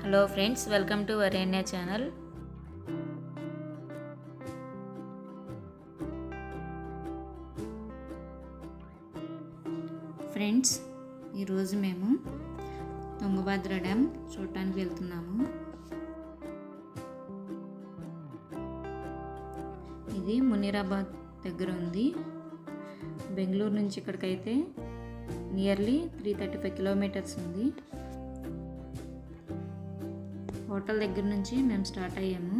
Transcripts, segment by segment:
Hello friends, welcome to Varenya channel. Friends, ఈరోజు మేము Tungabhadra dam చూడటానికి వెళ్తున్నాము. ఇది మునీరాబాద్ దగ్గర ఉంది. బెంగళూరు నుంచి ఇక్కడికైతే నియర్లీ 335 కిలోమీటర్స్ ఉంది. హోటల్ దగ్గర నుంచి మేము స్టార్ట్ అయ్యాము.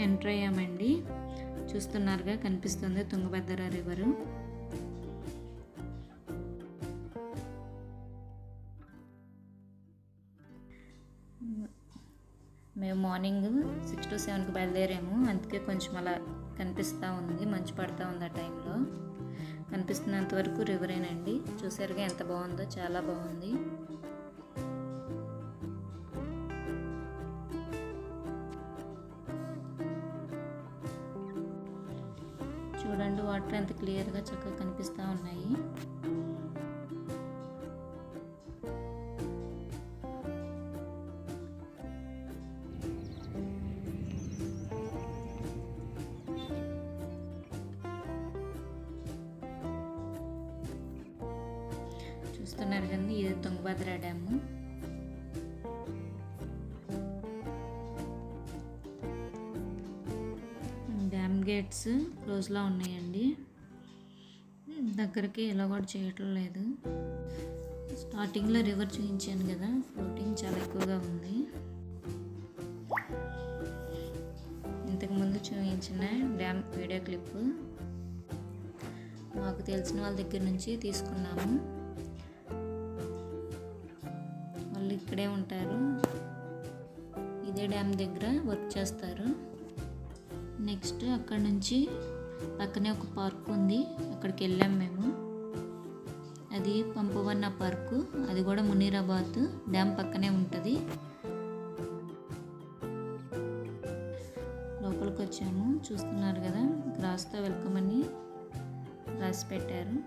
ఎంటర్ అయ్యామండి. చూస్తున్నారుగా, కనిపిస్తుంది తుంగభద్ర రివరు. మేము మార్నింగ్ 6 to 7కి బయలుదేరాము. అందుకే కొంచెం అలా కనిపిస్తూ ఉంది, మంచు పడుతూ ఉంది. ఆ టైంలో కనిపిస్తున్నంత వరకు రివరేనండి. చూసారుగా ఎంత బాగుందో, చాలా బాగుంది. చూడండి, వాటర్ ఎంత క్లియర్గా చక్కగా కనిపిస్తూ ఉన్నాయి. చూస్తున్నారు కదా, ఇది తుంగభద్ర డ్యాము. డ్యామ్ గేట్స్ క్లోజ్లో ఉన్నాయండి. దగ్గరికి ఎలా కూడా చేయటం లేదు. స్టార్టింగ్లో రివర్ చూపించాను కదా, ఫ్లోటింగ్ చాలా ఎక్కువగా ఉంది. ఇంతకుముందు చూపించిన డ్యామ్ వీడియో క్లిప్ మాకు తెలిసిన వాళ్ళ దగ్గర నుంచి తీసుకున్నాము. వాళ్ళు ఇక్కడే ఉంటారు, ఇదే డ్యామ్ దగ్గర వర్క్ చేస్తారు. నెక్స్ట్ అక్కడ నుంచి పక్కనే ఒక పార్క్ ఉంది, అక్కడికి వెళ్ళాం మేము. అది పంపవన్న పార్కు, అది కూడా మునీరాబాద్ డ్యామ్ పక్కనే ఉంటుంది. లోపలికి వచ్చాము. చూస్తున్నారు కదా, గ్రాస్తో వెల్కమ్ అని రాసి పెట్టారు.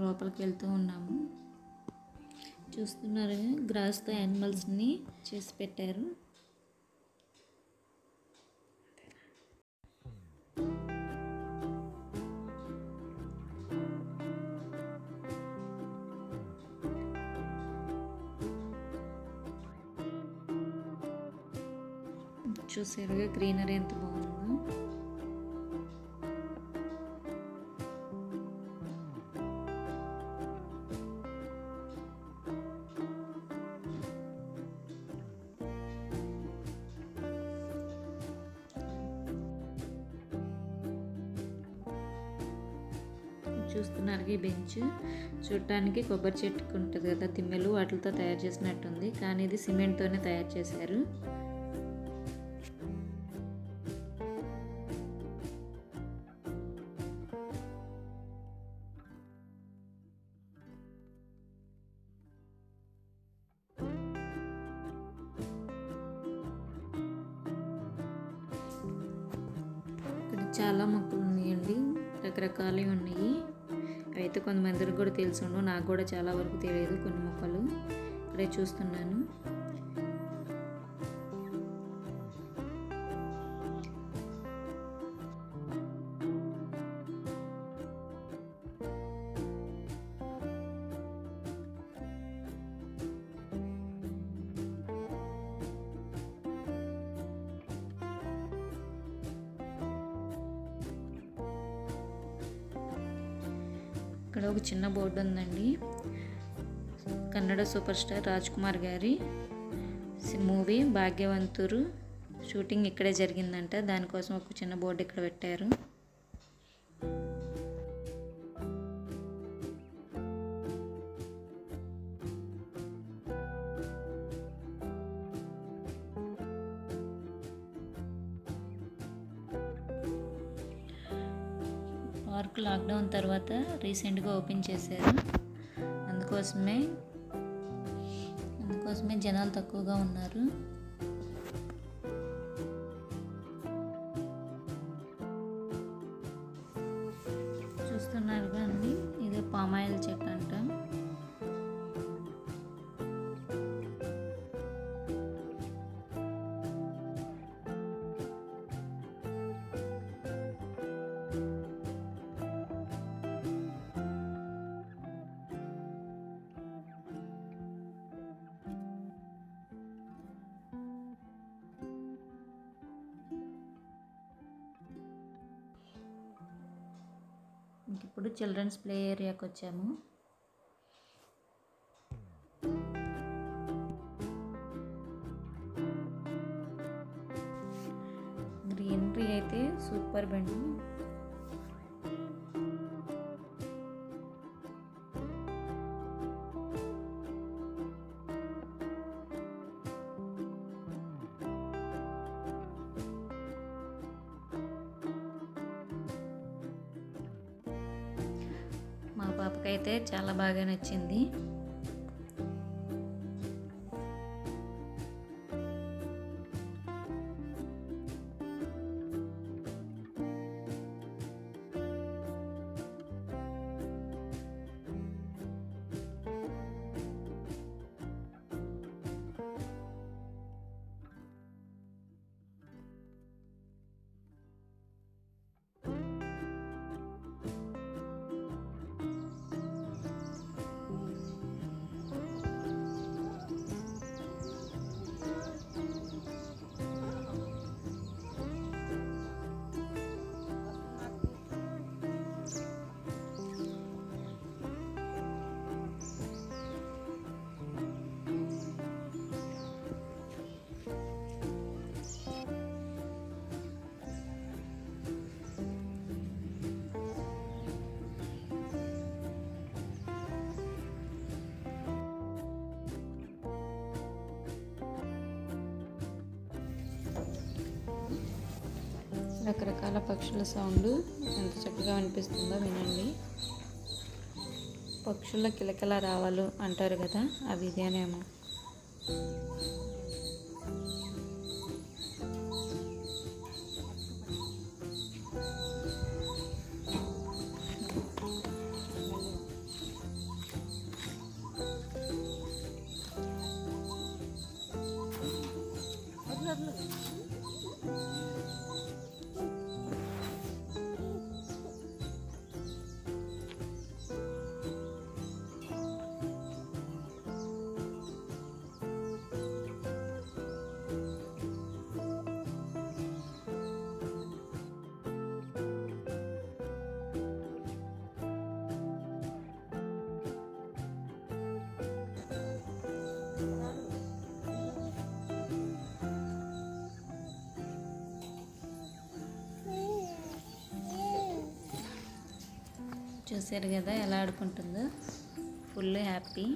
లోపలికి వెళ్తూ ఉన్నాము. చూస్తున్నారు, గ్రాస్తో యానిమల్స్ని చేసి పెట్టారు. చూసారుగా గ్రీనరీ ఎంత బాగుందో. చూస్తున్నారు, ఈ బెంచ్ చూడటానికి కొబ్బరి చెట్టుకు ఉంటుంది కదా తిమ్మెలు, వాటితో తయారు చేసినట్టుంది. కానీ ఇది సిమెంట్తోనే తయారు చేశారు. ఇక్కడ చాలా మొక్కలు ఉన్నాయండి, రకరకాలు ఉన్నాయి. అయితే కొంతమందికి కూడా తెలిసి ఉండవు, నాకు కూడా చాలా వరకు తెలియదు కొన్ని మొక్కలు. ఇక్కడే చూస్తున్నాను. ఇక్కడ ఒక చిన్న బోర్డు ఉందండి. కన్నడ సూపర్ స్టార్ రాజ్ కుమార్ గారి మూవీ భాగ్యవంతురు షూటింగ్ ఇక్కడే జరిగిందంట. దానికోసం ఒక చిన్న బోర్డు ఇక్కడ పెట్టారు. పార్క్ లాక్డౌన్ తర్వాత రీసెంట్గా ఓపెన్ చేశారు. అందుకోసమే అందుకోసమే జనాలు తక్కువగా ఉన్నారు. చూస్తున్నారుగా అండి, ఇదే పామాయిల్ చెట్టు అంట. ఇప్పుడు చిల్డ్రన్స్ ప్లే ఏరియాకి వచ్చాము. గ్రీనరీ అయితే సూపర్ బండి. మా పాపకైతే చాలా బాగా నచ్చింది. రకరకాల పక్షుల సౌండ్ ఎంత చక్కగా అనిపిస్తుందో వినండి. పక్షుల కిలకిల రావాలు అంటారు కదా, అవి ఇదేనేమో. చూసారు కదా ఎలా ఆడుకుంటుందో, ఫుల్ హ్యాపీ.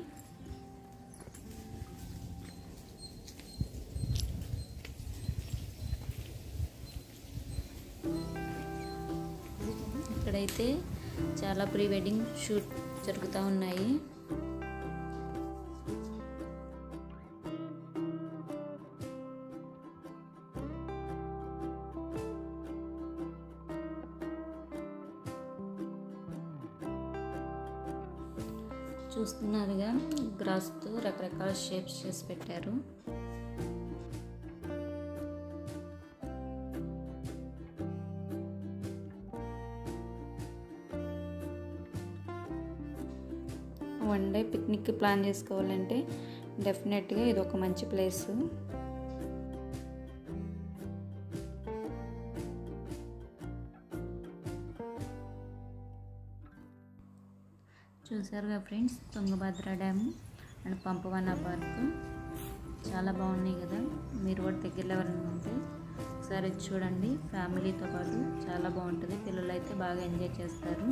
ఇక్కడైతే చాలా ప్రీ వెడ్డింగ్ షూట్ జరుగుతూ ఉన్నాయి. చూస్తున్నారుగా, గ్రాస్తో రకరకాల షేప్స్ చేసి పెట్టారు. వన్ డే పిక్నిక్ ప్లాన్ చేసుకోవాలంటే డెఫినెట్గా ఇది ఒక మంచి ప్లేస్. చూసారుగా friends, Tungabhadra dam and Pampavana park చాలా బాగున్నాయి కదా. మీరు కూడా దగ్గరలో ఎవరైనా ఉంటే ఒకసారి చూడండి, ఫ్యామిలీతో పాటు చాలా బాగుంటుంది. పిల్లలు అయితే బాగా ఎంజాయ్ చేస్తారు.